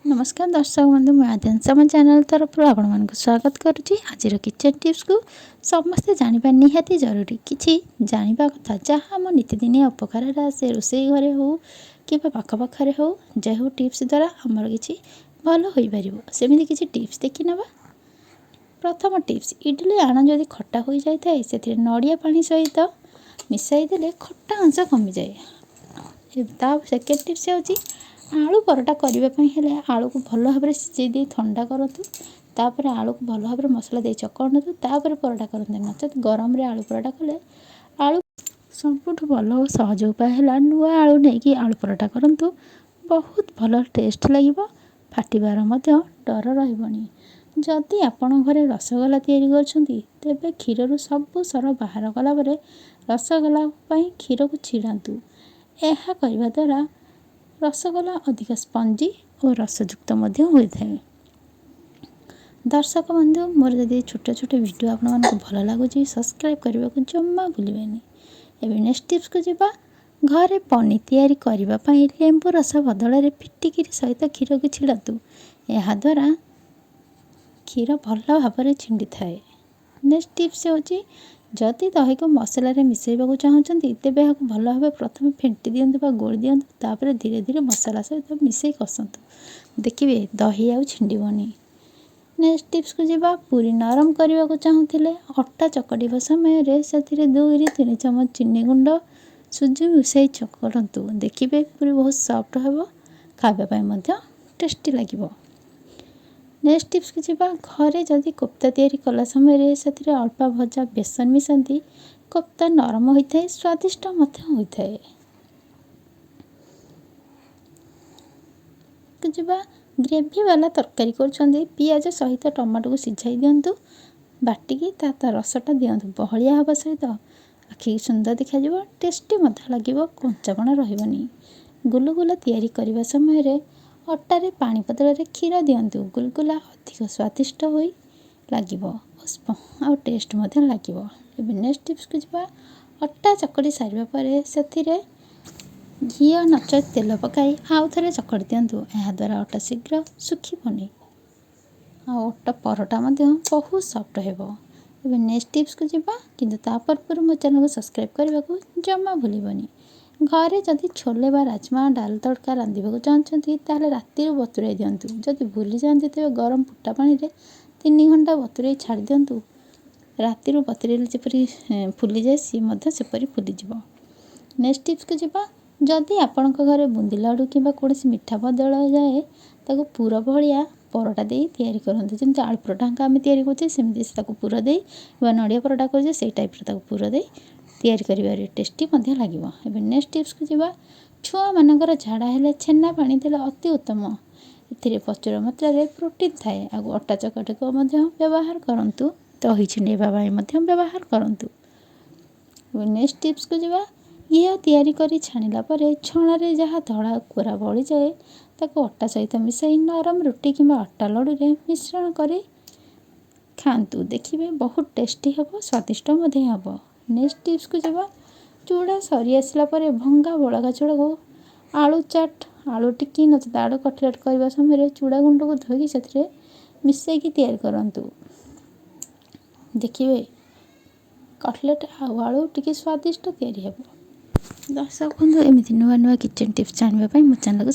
नमस्कार दर्शक बंधु मैं आद्यांश आम चैनल तरफ आपण स्वागत करुच्ची। आज किचन टिप्स को समस्ते जाना निहाती जरूरी किसी जाना कथा जहाँ आम नीतिदिनिया उपकार आसे रोषे घरे हो कि पाखपाखे हो जो टिप्स द्वारा आमर कि भल हो पार सेमती किसी टिप्स देखी ना। प्रथम टिप्स इडली आण जदि खट्टा हो जाए से नड़िया पानी सहित मिसाई देले खट्टा अंश कमी जाए। सेकेंड टिप्स होची आलू परोटा करने हेले आलू को भल भाव सीझे दे ठंडा करूँ तापर आलू को भल भाव मसला दे चकड़ू तापर परोटा करते नचेत गरम रे आलू परोटा कले आलू सबुठ भल और सहज उपाय है नुआ आलू नहीं आलू परोटा करूँ बहुत भल टेस्ट लगे फाटबार डर रही। जदि आपण घरे रसगोला तेरे क्षीर सबू सर बाहर कला रसगोला क्षीर को छिड़ातु। यह करने द्वारा रसगोला अधिक स्पंजी और रसयुक्त होता है। दर्शक बंधु मोर जदि छोटे छोटे वीडियो आपण भल लगुच सब्सक्राइब करने को जमा भूलें। एवं नेक्स्ट टिप्स को जीवा घरे पनीर तैयारी करने लेंबू रस बदल में फिटिकी सहित क्षीर को छिड़ातु। यह द्वारा क्षीर भल भाव में छिंडी थाए। नेक्स्ट टिप्स होची जदि दही को मसला मिसैबा चाहते तेज भल भाव प्रथम फेंटी दिंतु गोली दिंतु तापर धीरे धीरे मसला सहित मिसई कसतु देखिए दही आउ छिंडनी। नेक्स्ट टिप्स को जीवा पूरी नरम करने को चाहूँगे अटा चकड़ा समय 2-3 चमच चीनी गुंड सुजी मिसई चकड़ू देखिए पूरी बहुत सॉफ्ट हो खावाई टेस्टी लगे। नेक्स्ट टिप्स की जीवा घरे जदि कोफ्ता तैयारी कला समय से अल्प भजा बेसन मिसाती कोफ्ता नरम होता है स्वादिष्ट होता है। जीवा ग्रेवी वाला तरकारी कर पियाज सहित टमाटो को सिझाई दिंतु बाटिकी रसटा दिंतु बहलिया हवा सहित आखि सुंदर देखा टेस्टी लगे कंचापण रही। गुलगुला तैयारी करने समय अटारे पानी बदल क्षीर दिंतु गुलगुला अधिक स्वादिष्ट हो लगे और टेस्ट लगे। नेक्स्ट टिप्स को जीवा अटा चकड़ी सारे से घी नचेत तेल पकाई आउ थे चकड़ी दिंतु यह द्वारा अटा शीघ्र सुखीबनी अटा परोटा बहुत सॉफ्ट हो। नेक्स्ट टिप्स को जीवा किंतु तापर मो चैनल को सब्सक्राइब करने को जमा भूलनी। घरे जदि छोले बा राजमा डाल तड़का रांधिबा चाहते ताले राति बतुराई दिंतु जदि भूली जाते तेज गरम फुटा पानी 3 घंटा बतुराई छाड़ दिंतु राति बतुराइले जपरी फुली जाए सी सेपरी फुलीज। नेक्स्ट टिप्स को जीवा जदि आपण घरे बुंदी लाडू कि कौन मिठा बदल जाए ताको पूरा भाया परोटा दे तैयारी करते जमी आलू परोटा आम तैयारी करते सेमती पूरा दे नड़िया परोटा कर से टाइप पूरा दे तैयारी कर टेस्टी लगे। नेक्स्ट टिप्स को जीवा छुआ मानकर झाड़ा हेले छेना पानी देले अति उत्तम ए प्रचुर मात्रा प्रोटीन थाए अटा चकटी को व्यवहार करूँ दही छिंडेबा व्यवहार करूँ। नेक्स्ट टिप्स को जीवा घी तैयारी करी छाणिला परे छणारे जहाँ धड़ा कोरा बड़ी जाए ताको अटा सहित मिसाई नरम रुटी कि अटा लड्डू रे मिश्रण करी खातु देखिए बहुत टेस्टी हम स्वादिष्ट हम। नेक्स्ट टिप्स को जीवा चूड़ा सरी आसला परे भंगा बड़का चूड़ा को आलू चाट आलू टिक्की नचेत आलू कटलेट करने समय चूड़ा गुंड को धोई से मिसईकी तैयारी करूँ देखिए कटलेट आलू टिक्की स्वादिष्ट तैयारी हो। दर्शक बंधु एमती नुआ नुआ किचन टिप्स जानवाई मो चैनल को